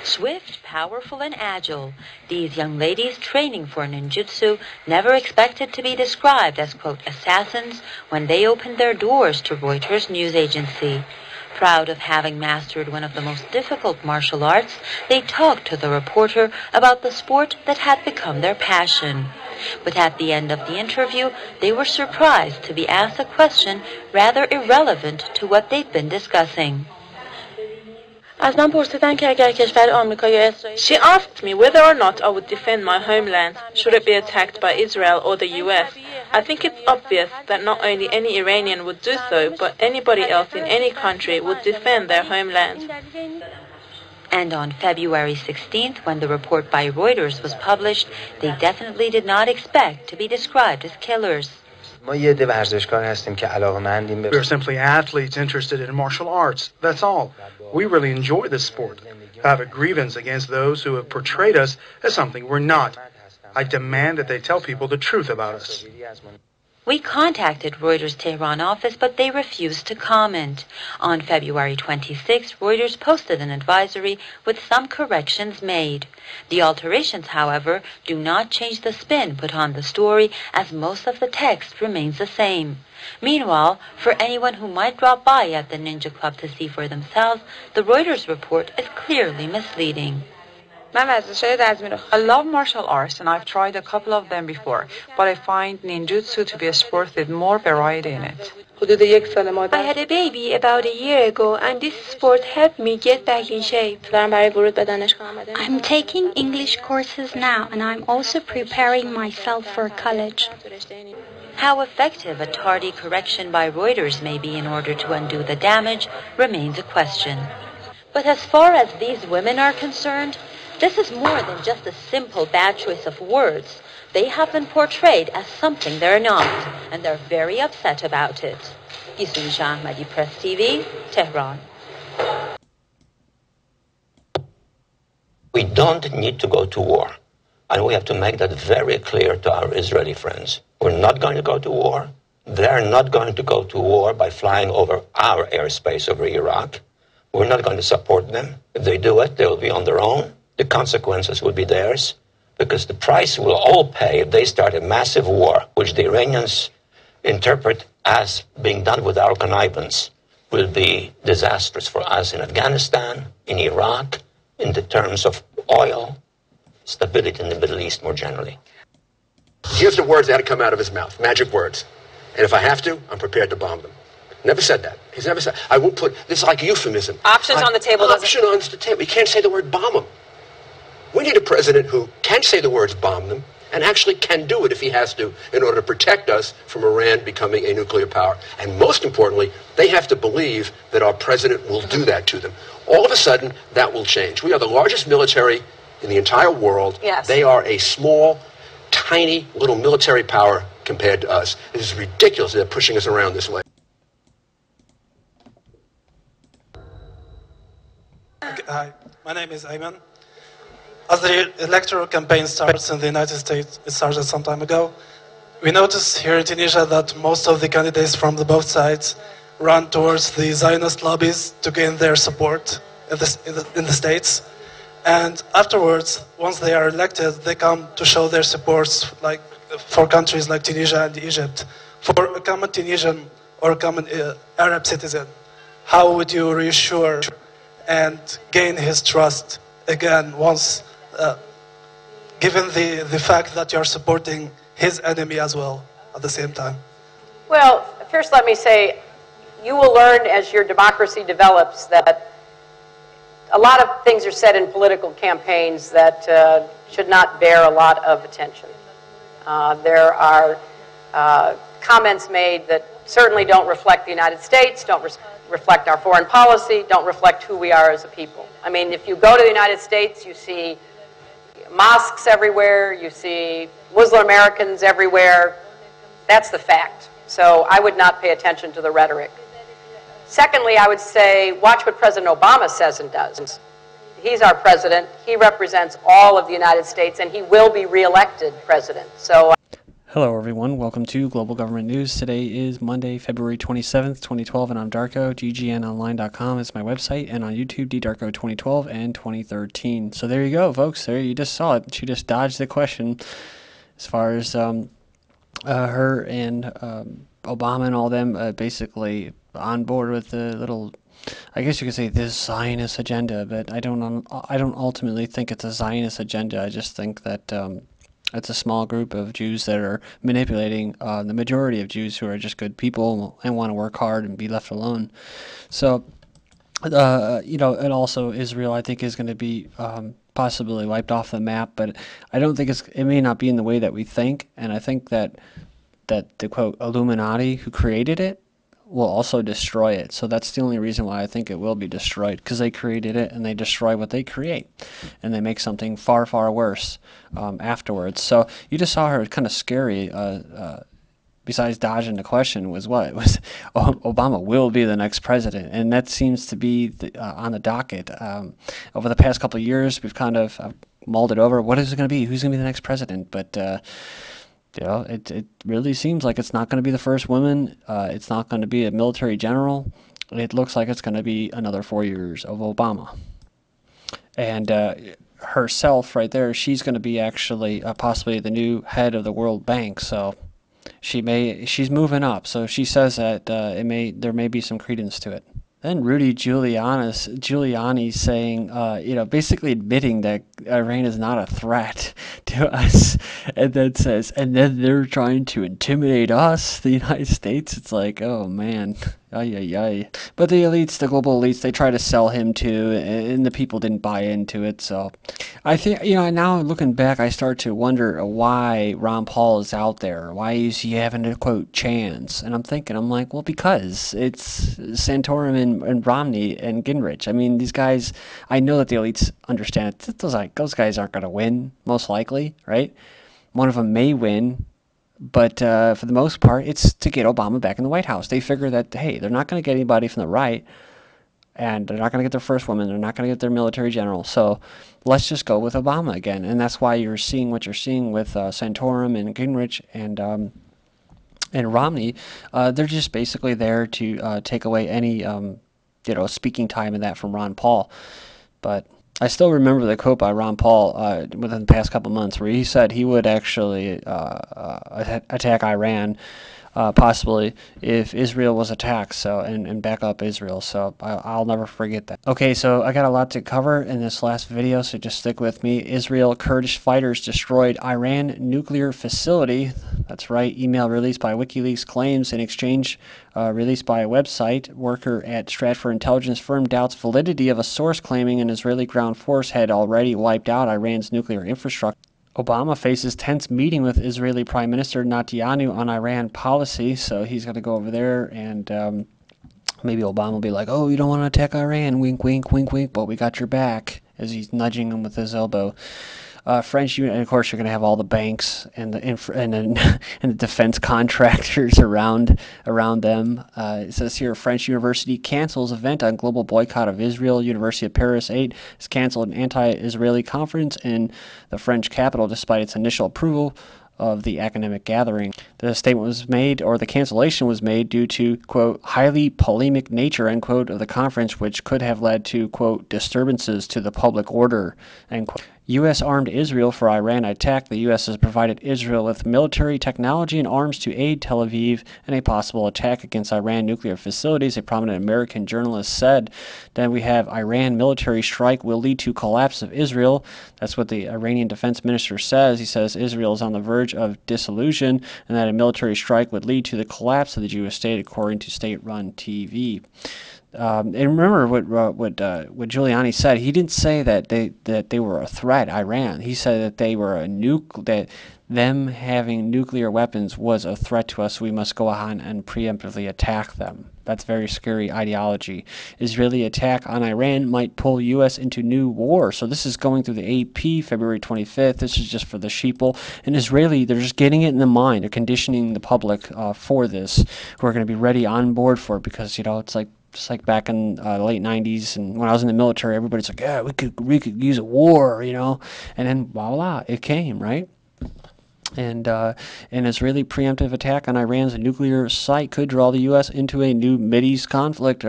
Swift, powerful, and agile, these young ladies training for ninjutsu never expected to be described as, quote, assassins when they opened their doors to Reuters news agency. Proud of having mastered one of the most difficult martial arts, they talked to the reporter about the sport that had become their passion. But at the end of the interview, they were surprised to be asked a question rather irrelevant to what they'd been discussing. She asked me whether or not I would defend my homeland should it be attacked by Israel or the US. I think it's obvious that not only any Iranian would do so, but anybody else in any country would defend their homeland. And on February 16th, when the report by Reuters was published, they definitely did not expect to be described as killers. We are simply athletes interested in martial arts, that's all. We really enjoy this sport. I have a grievance against those who have portrayed us as something we're not. I demand that they tell people the truth about us. We contacted Reuters' Tehran office, but they refused to comment. On February 26, Reuters posted an advisory with some corrections made. The alterations, however, do not change the spin put on the story, as most of the text remains the same. Meanwhile, for anyone who might drop by at the Ninja Club to see for themselves, the Reuters report is clearly misleading. I love martial arts and I've tried a couple of them before, but I find ninjutsu to be a sport with more variety in it. I had a baby about a year ago and this sport helped me get back in shape. I'm taking English courses now and I'm also preparing myself for college. How effective a tardy correction by Reuters may be in order to undo the damage remains a question. But as far as these women are concerned, this is more than just a simple bad choice of words. They have been portrayed as something they're not, and they're very upset about it. Yusuf Ahmadi, Press TV, Tehran. We don't need to go to war, and we have to make that very clear to our Israeli friends. We're not going to go to war. They're not going to go to war by flying over our airspace over Iraq. We're not going to support them. If they do it, they will be on their own. The consequences will be theirs, because the price we'll all pay if they start a massive war, which the Iranians interpret as being done with our connivance, will be disastrous for us in Afghanistan, in Iraq, in the terms of oil, stability in the Middle East more generally. Here's the words that come out of his mouth, magic words. And if I have to, I'm prepared to bomb them. Never said that. He's never said, I will put, this is like euphemism. Options on the table. Option on the table. You can't say the word bomb them. We need a president who can say the words bomb them and actually can do it if he has to in order to protect us from Iran becoming a nuclear power. And most importantly, they have to believe that our president will do that to them. All of a sudden, that will change. We are the largest military in the entire world. Yes. They are a small, tiny little military power compared to us. It is ridiculous that they're pushing us around this way. Hi, my name is Ayman. As the electoral campaign starts in the United States, it started some time ago, we noticed here in Tunisia that most of the candidates from both sides run towards the Zionist lobbies to gain their support in the States. And afterwards, once they are elected, they come to show their supports like for countries like Tunisia and Egypt. For a common Tunisian or a common Arab citizen, how would you reassure and gain his trust again once, given the fact that you're supporting his enemy as well at the same time? Well, first let me say, you will learn as your democracy develops that a lot of things are said in political campaigns that should not bear a lot of attention. There are comments made that certainly don't reflect the United States, don't reflect our foreign policy, don't reflect who we are as a people. I mean, if you go to the United States, you see mosques everywhere, you see Muslim Americans everywhere. That's the fact. So I would not pay attention to the rhetoric. Secondly, I would say, watch what President Obama says and does. He's our president. He represents all of the United States, and he will be reelected president. So Hello everyone, welcome to Global Government News. Today is Monday, February 27th, 2012, and I'm Darko. GGNonline.com is my website, and on YouTube, DDarko 2012 and 2013. So there you go, folks. There, you just saw it. She just dodged the question as far as her and Obama and all them basically on board with the little, I guess you could say, this Zionist agenda, but I don't ultimately think it's a Zionist agenda. I just think that it's a small group of Jews that are manipulating the majority of Jews who are just good people and want to work hard and be left alone. So, you know, and also Israel, I think, is going to be possibly wiped off the map, but I don't think it may not be in the way that we think, and I think that the, quote, Illuminati who created it will also destroy it. So that's the only reason why I think it will be destroyed, because they created it and they destroy what they create, and they make something far, far worse afterwards. So you just saw her kind of scary. Besides dodging the question, was what? It was Obama will be the next president, and that seems to be on the docket. Over the past couple of years, we've kind of mulled it over. What is it going to be? Who's going to be the next president? But you know, it really seems like it's not going to be the first woman. It's not going to be a military general. It looks like it's going to be another 4 years of Obama. And herself right there, she's going to be actually possibly the new head of the World Bank. So she's moving up. So she says that there may be some credence to it. Then Rudy Giuliani saying, you know, basically admitting that Iran is not a threat to us, and then says, and then they're trying to intimidate us, the United States. It's like, oh man, ay. But the elites, the global elites, they try to sell him to, and the people didn't buy into it. So I think, you know, now looking back, I start to wonder why Ron Paul is out there. Why is he having a, quote, chance? And I'm like, well, because it's Santorum and Romney and Gingrich. I mean, these guys, I know that the elites understand it. Those guys aren't going to win, most likely, right? One of them may win, but for the most part, it's to get Obama back in the White House. They figure that, hey, they're not going to get anybody from the right, and they're not going to get their first woman. They're not going to get their military general. So let's just go with Obama again. And that's why you're seeing what you're seeing with Santorum and Gingrich and Romney. They're just basically there to take away any you know, speaking time and that from Ron Paul. But I still remember the quote by Ron Paul within the past couple months where he said he would actually attack Iran possibly if Israel was attacked, so and back up Israel. So I'll never forget that. Okay, so I got a lot to cover in this last video, so just stick with me. Israel Kurdish fighters destroyed Iran nuclear facility. That's right. Email released by WikiLeaks claims an exchange released by a website worker at Stratford intelligence firm doubts validity of a source claiming an Israeli ground force had already wiped out Iran's nuclear infrastructure. Obama faces tense meeting with Israeli Prime Minister Netanyahu on Iran policy, so he's going to go over there, and maybe Obama will be like, oh, you don't want to attack Iran, wink, wink, wink, wink, but we got your back, as he's nudging him with his elbow. French, and of course, you're going to have all the banks and the defense contractors around them. It says here, French university cancels event on global boycott of Israel. University of Paris 8 has canceled an anti-Israeli conference in the French capital despite its initial approval of the academic gathering. The statement was made, or the cancellation was made, due to, quote, highly polemic nature, end quote, of the conference, which could have led to, quote, disturbances to the public order, end quote. U.S. armed Israel for Iran attack. The U.S. has provided Israel with military technology and arms to aid Tel Aviv in a possible attack against Iran nuclear facilities, a prominent American journalist said. Then we have Iran military strike will lead to collapse of Israel. That's what the Iranian defense minister says. He says Israel is on the verge of dissolution and that a military strike would lead to the collapse of the Jewish state, according to state-run TV. And remember what Giuliani said. He didn't say that they were a threat, Iran. He said that they were that them having nuclear weapons was a threat to us. We must go on and preemptively attack them. That's very scary ideology. Israeli attack on Iran might pull U.S. into new war. So this is going through the AP, February 25th. This is just for the sheeple. And Israeli, they're just getting it in the mind. They're conditioning the public for this, who are going to be ready on board for it, because, you know, it's like, just like back in the late 90s, and when I was in the military, everybody's like, yeah, we could use a war, you know, and then voila, it came, right? And an Israeli preemptive attack on Iran's nuclear site could draw the U.S. into a new Mideast conflict,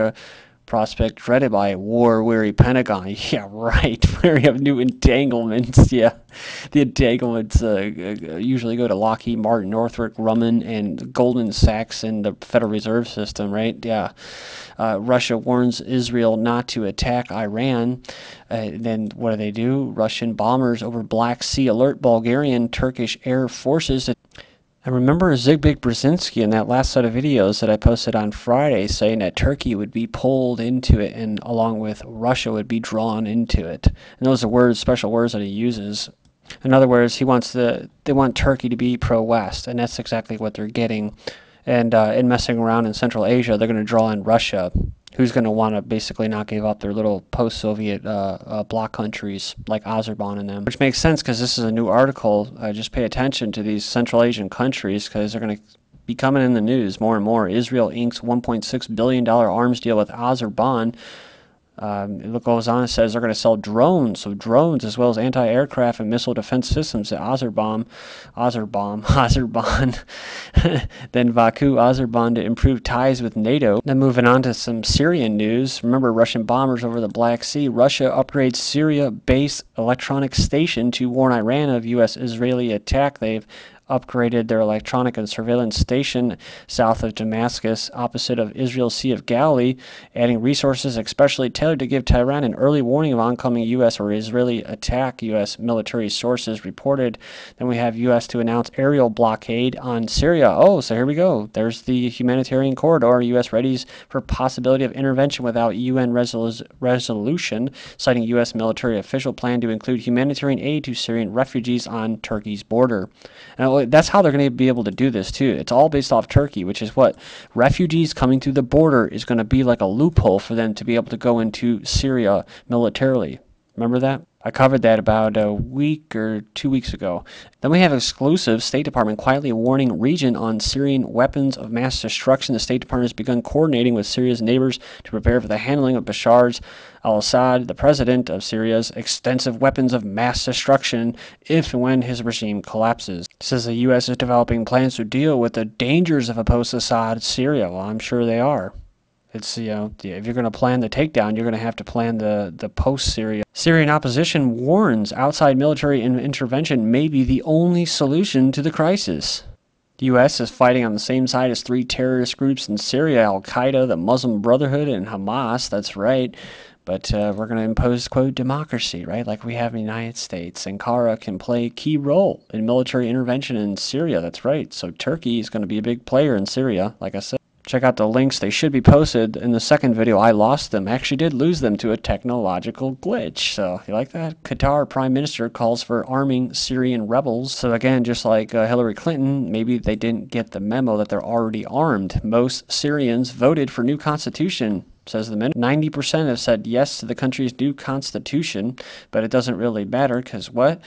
prospect dreaded by a war-weary Pentagon. Yeah, right. Where you have new entanglements. Yeah, the entanglements usually go to Lockheed Martin, Northrop Grumman, and Goldman Sachs and the Federal Reserve System, right? Yeah. Russia warns Israel not to attack Iran. Then what do? Russian bombers over Black Sea alert Bulgarian, Turkish air forces. I remember Zbigniew Brzezinski in that last set of videos that I posted on Friday saying that Turkey would be pulled into it and along with Russia would be drawn into it. And those are words, special words that he uses. In other words, they want Turkey to be pro-West, and that's exactly what they're getting. And in messing around in Central Asia, they're going to draw in Russia, who's going to want to basically not give up their little post-Soviet bloc countries like Azerbaijan and them. Which makes sense because this is a new article. Just pay attention to these Central Asian countries because they're going to be coming in the news more and more. Israel inks $1.6 billion arms deal with Azerbaijan. It goes on and says they're going to sell drones, so drones as well as anti-aircraft and missile defense systems to Azerbaijan, then Baku, Azerbaijan to improve ties with NATO. Then moving on to some Syrian news. Remember Russian bombers over the Black Sea. Russia upgrades Syria-based electronic station to warn Iran of U.S.-Israeli attack. They've upgraded their electronic and surveillance station south of Damascus, opposite of Israel's Sea of Galilee, adding resources especially tailored to give Tehran an early warning of oncoming U.S. or Israeli attack, U.S. military sources reported. Then we have U.S. to announce aerial blockade on Syria. Oh, so here we go. There's the humanitarian corridor. U.S. readies for possibility of intervention without UN resolution, citing U.S. military official plan to include humanitarian aid to Syrian refugees on Turkey's border. Now, that's how they're going to be able to do this, too. It's all based off Turkey, which is what? Refugees coming through the border is going to be like a loophole for them to be able to go into Syria militarily. Remember that? I covered that about a week or 2 weeks ago. Then we have exclusive State Department quietly warning region on Syrian weapons of mass destruction. The State Department has begun coordinating with Syria's neighbors to prepare for the handling of Bashar al-Assad, the president of Syria's extensive weapons of mass destruction if and when his regime collapses. It says the U.S. is developing plans to deal with the dangers of a post-Assad Syria. Well, I'm sure they are. It's, if you're going to plan the takedown, you're going to have to plan the post-Syria. Syrian opposition warns outside military intervention may be the only solution to the crisis. The U.S. is fighting on the same side as three terrorist groups in Syria, Al-Qaeda, the Muslim Brotherhood, and Hamas. That's right. But we're going to impose, quote, democracy, right, like we have in the United States. Ankara can play a key role in military intervention in Syria. That's right. So Turkey is going to be a big player in Syria, like I said. Check out the links. They should be posted. In the second video, I lost them. I actually did lose them to a technological glitch. So, you like that? Qatar Prime Minister calls for arming Syrian rebels. So again, just like Hillary Clinton, maybe they didn't get the memo that they're already armed. Most Syrians voted for new constitution, says the minister. 90% have said yes to the country's new constitution, but it doesn't really matter because what?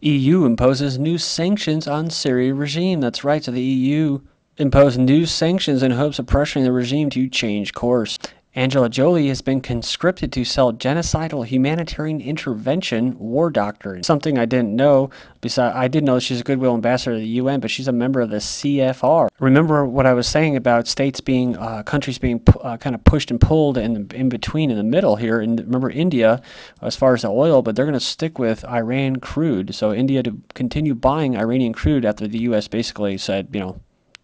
EU imposes new sanctions on Syria regime. That's right, so the EU impose new sanctions in hopes of pressuring the regime to change course. Angela Jolie has been conscripted to sell genocidal humanitarian intervention war doctrine. Something I didn't know. Besides, I did know she's a goodwill ambassador to the UN, but she's a member of the CFR. Remember what I was saying about states being, countries being kind of pushed and pulled in between, in the middle here. And remember India, as far as the oil, but they're going to stick with Iran crude. So India to continue buying Iranian crude after the U.S. basically said,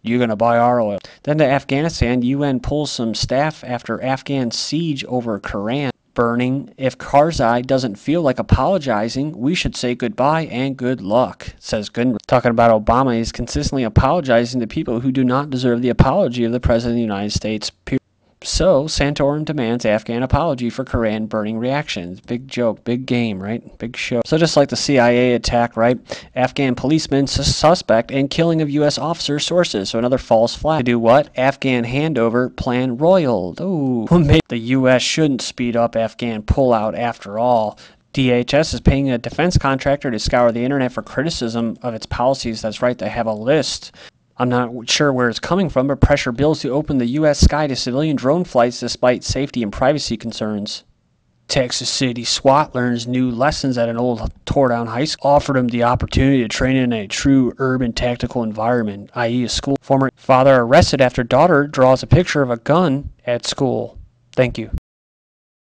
you're going to buy our oil. Then to Afghanistan, UN pulls some staff after Afghan siege over Quran burning. If Karzai doesn't feel like apologizing, we should say goodbye and good luck, says Gunn. Talking about Obama, he's consistently apologizing to people who do not deserve the apology of the President of the United States. So, Santorum demands Afghan apology for Quran burning reactions. Big joke, big game, right? Big show. So just like the CIA attack, right? Afghan policemen suspect in killing of U.S. officer sources. So another false flag. To do what? Afghan handover plan roiled. Ooh. The U.S. shouldn't speed up Afghan pullout after all. DHS is paying a defense contractor to scour the internet for criticism of its policies. That's right, they have a list. I'm not sure where it's coming from, but pressure builds to open the U.S. sky to civilian drone flights despite safety and privacy concerns. Texas City SWAT learns new lessons at an old tore-down high school. Offered him the opportunity to train in a true urban tactical environment, i.e. a school. Former father arrested after daughter draws a picture of a gun at school. Thank you.